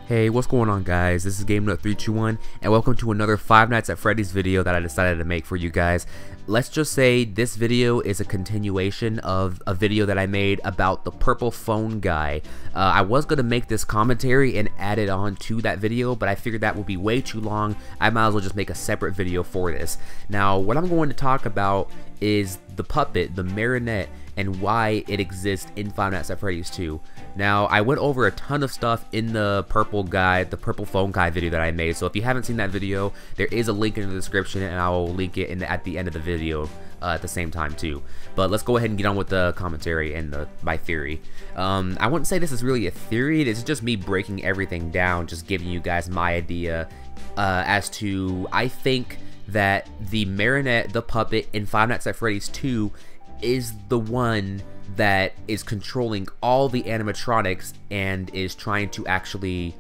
Hey, what's going on, guys? This is GameNut321 and welcome to another Five Nights at Freddy's video that I decided to make for you guys. Let's just say this video is a continuation of a video that I made about the purple phone guy. I was going to make this commentary and add it on to that video, but I figured that would be way too long. I might as well just make a separate video for this. Now, what I'm going to talk about is the puppet, the Marionette, and why it exists in Five Nights at Freddy's 2. Now, I went over a ton of stuff in the purple phone guy video that I made, so if you haven't seen that video, there is a link in the description, and I will link it at the end of the video at the same time too. But let's go ahead and get on with the commentary and my theory. I wouldn't say this is really a theory, this is just me breaking everything down, just giving you guys my idea as to, I think that the Marionette, the puppet in Five Nights at Freddy's 2 is the one that is controlling all the animatronics and is trying to actually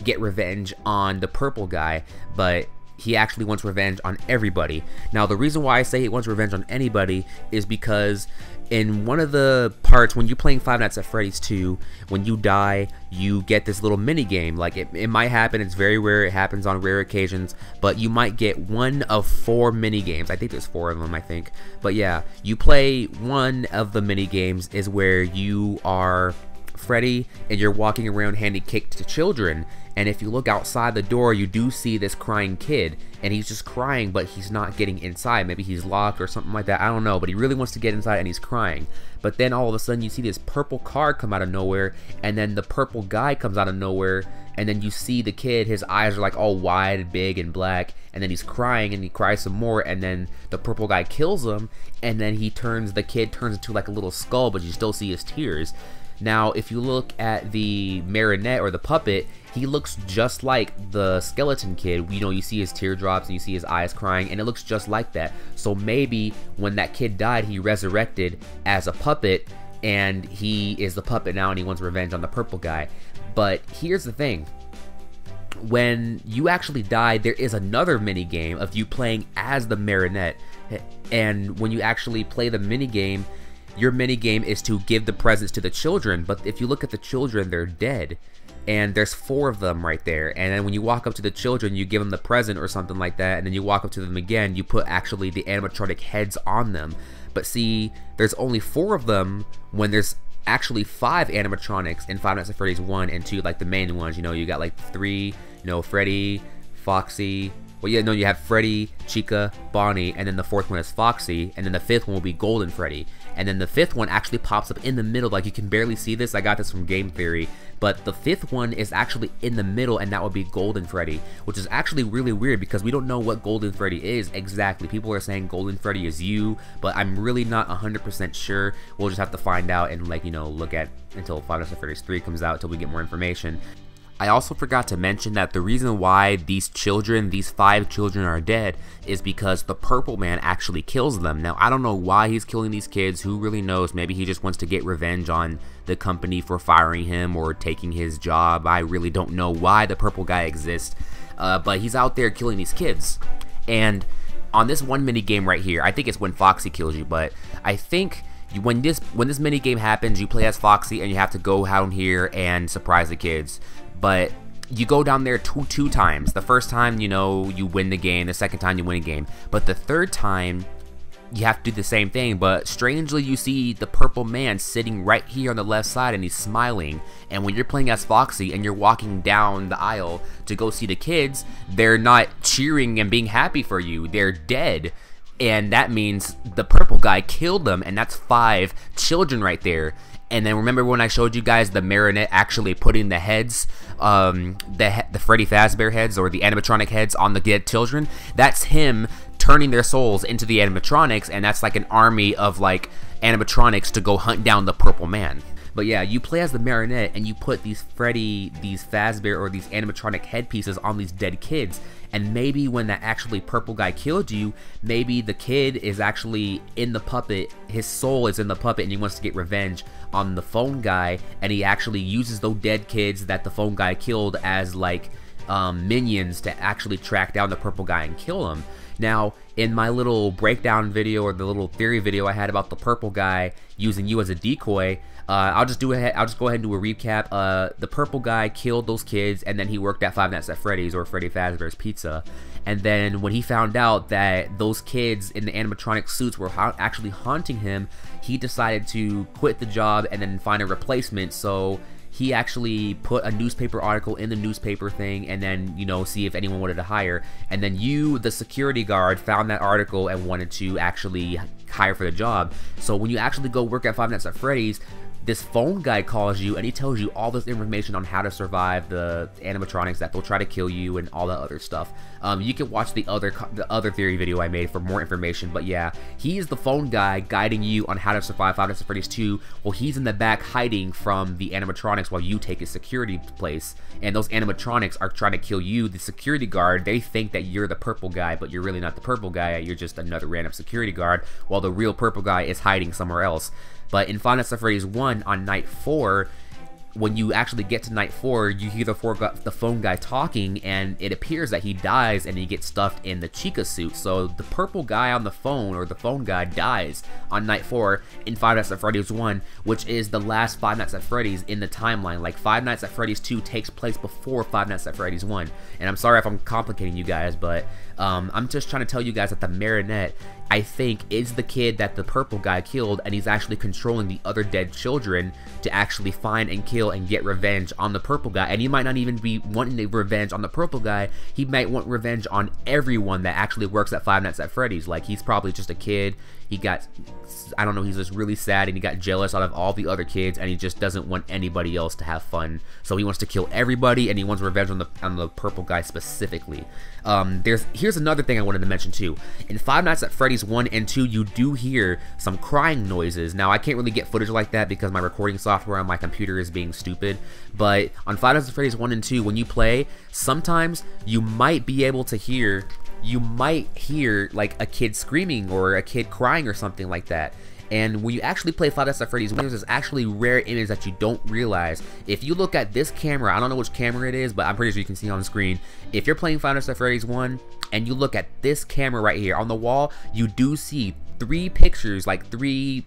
get revenge on the purple guy, but he actually wants revenge on everybody. Now, the reason why I say he wants revenge on anybody is because in one of the parts, when you're playing Five Nights at Freddy's 2, when you die, you get this little mini game. Like, it might happen, it's very rare, it happens on rare occasions, but you might get one of 4 mini games. I think there's 4 of them, I think. But yeah, you play one of the mini games is where you are Freddy and you're walking around handing cake to children, and if you look outside the door, you do see this crying kid, and he's just crying, but he's not getting inside. Maybe he's locked or something like that, I don't know, but he really wants to get inside and he's crying. But then all of a sudden you see this purple car come out of nowhere, and then the purple guy comes out of nowhere, and then you see the kid, his eyes are like all wide, big, and black, and then he's crying, and he cries some more, and then the purple guy kills him, and then the kid turns into like a little skull, but you still see his tears. Now, if you look at the Marionette or the puppet, he looks just like the skeleton kid. You know, you see his teardrops and you see his eyes crying, and it looks just like that. So maybe when that kid died, he resurrected as a puppet, and he is the puppet now, and he wants revenge on the purple guy. But here's the thing. When you actually die, there is another mini game of you playing as the Marionette, and when you actually play the mini game, your mini game is to give the presents to the children. But if you look at the children, they're dead, and there's 4 of them right there. And then when you walk up to the children, you give them the present or something like that, and then you walk up to them again, you put actually the animatronic heads on them. But see, there's only 4 of them when there's actually 5 animatronics in Five Nights at Freddy's 1 and 2, like the main ones. You know, you got like 3, you know, Freddy, Foxy. Well, yeah, no, you have Freddy, Chica, Bonnie, and then the 4th one is Foxy, and then the 5th one will be Golden Freddy. And then the 5th one actually pops up in the middle, like you can barely see this, I got this from Game Theory, but the 5th one is actually in the middle, and that would be Golden Freddy, which is actually really weird because we don't know what Golden Freddy is exactly. People are saying Golden Freddy is you, but I'm really not 100% sure. We'll just have to find out and, like, you know, look at until Five Nights at Freddy's 3 comes out until we get more information. I also forgot to mention that the reason why these 5 children are dead is because the purple man actually kills them. Now, I don't know why he's killing these kids, who really knows? Maybe he just wants to get revenge on the company for firing him or taking his job. I really don't know why the purple guy exists, but he's out there killing these kids. And on this one mini game right here, I think it's when Foxy kills you, but I think when this mini game happens, you play as Foxy and you have to go down here and surprise the kids. But you go down there two times. The first time, you know, you win the game. The second time, you win a game. But the third time, you have to do the same thing. But strangely, you see the purple man sitting right here on the left side, and he's smiling. And when you're playing as Foxy and you're walking down the aisle to go see the kids, they're not cheering and being happy for you. They're dead. And that means the purple guy killed them, and that's 5 children right there. And then remember when I showed you guys the Marionette actually putting the heads, the Freddy Fazbear heads or the animatronic heads on the dead children? That's him turning their souls into the animatronics, and that's like an army of like animatronics to go hunt down the purple man. But yeah, you play as the Marionette and you put these Freddy, these Fazbear, or these animatronic headpieces on these dead kids. And maybe when that actually purple guy killed you, maybe the kid is actually in the puppet, his soul is in the puppet, and he wants to get revenge on the phone guy, and he actually uses those dead kids that the phone guy killed as like minions to actually track down the purple guy and kill him. Now, in my little breakdown video, or the little theory video I had about the purple guy using you as a decoy, I'll just go ahead and do a recap. The purple guy killed those kids, and then he worked at Five Nights at Freddy's, or Freddy Fazbear's Pizza. And then when he found out that those kids in the animatronic suits were actually haunting him, he decided to quit the job and then find a replacement. So he actually put a newspaper article in the newspaper thing, and then, you know, see if anyone wanted to hire. And then you, the security guard, found that article and wanted to actually hire for the job. So when you actually go work at Five Nights at Freddy's, this phone guy calls you and he tells you all this information on how to survive the animatronics, that they'll try to kill you and all that other stuff. You can watch the other theory video I made for more information, but yeah, he's the phone guy guiding you on how to survive Five Nights at Freddy's 2, while he's in the back hiding from the animatronics while you take his security place. And those animatronics are trying to kill you, the security guard. They think that you're the purple guy, but you're really not the purple guy. You're just another random security guard, while the real purple guy is hiding somewhere else. But in Five Nights at Freddy's 1, on night 4, when you actually get to night 4, you hear the phone guy talking, and it appears that he dies and he gets stuffed in the Chica suit. So the purple guy on the phone, or the phone guy, dies on night 4 in Five Nights at Freddy's 1, which is the last Five Nights at Freddy's in the timeline. Like, Five Nights at Freddy's 2 takes place before Five Nights at Freddy's 1. And I'm sorry if I'm complicating you guys, but I'm just trying to tell you guys that the Marionette, I think, is the kid that the purple guy killed, and he's actually controlling the other dead children to actually find and kill and get revenge on the purple guy. And he might not even be wanting the revenge on the purple guy. He might want revenge on everyone that actually works at Five Nights at Freddy's. Like, he's probably just a kid. He got, I don't know, he's just really sad, and he got jealous out of all the other kids, and he just doesn't want anybody else to have fun. So he wants to kill everybody, and he wants revenge on the purple guy specifically. Here's another thing I wanted to mention too. In Five Nights at Freddy's 1 and 2, you do hear some crying noises. Now, I can't really get footage like that because my recording software on my computer is being stupid, but on Five Nights at Freddy's 1 and 2, when you play, sometimes you might be able to hear, like a kid screaming or a kid crying or something like that. And when you actually play Five Nights at Freddy's 1, there's this actually rare image that you don't realize. If you look at this camera, I don't know which camera it is, but I'm pretty sure you can see on the screen. If you're playing Five Nights at Freddy's 1 and you look at this camera right here on the wall, you do see 3 pictures, like 3,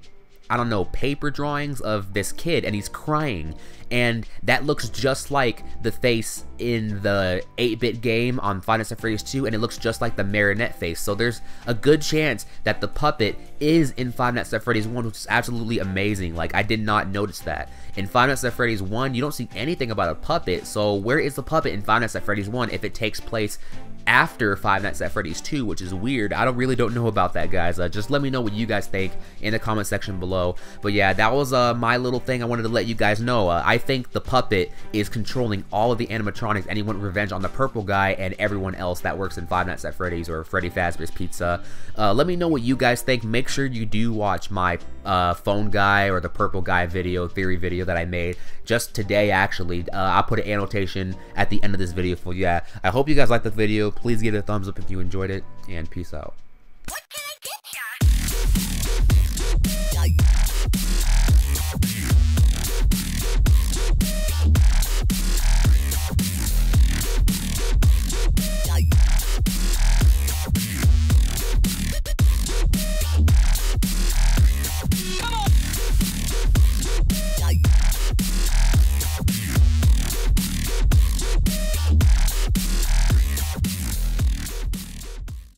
I don't know, paper drawings of this kid, and he's crying. And that looks just like the face in the 8-bit game on Five Nights at Freddy's 2, and it looks just like the Marionette face. So there's a good chance that the puppet is in Five Nights at Freddy's 1, which is absolutely amazing. Like, I did not notice that. In Five Nights at Freddy's 1, you don't see anything about a puppet, so where is the puppet in Five Nights at Freddy's 1 if it takes place after Five Nights at Freddy's 2, which is weird. I really don't know about that, guys. Just let me know what you guys think in the comment section below. But yeah, that was my little thing I wanted to let you guys know. I think the puppet is controlling all of the animatronics, and he wants revenge on the purple guy and everyone else that works in Five Nights at Freddy's or Freddy Fazbear's Pizza. Let me know what you guys think. Make sure you do watch my phone guy or the purple guy theory video that I made just today, actually. I'll put an annotation at the end of this video for you. Yeah, I hope you guys liked the video. Please give it a thumbs up if you enjoyed it, and peace out.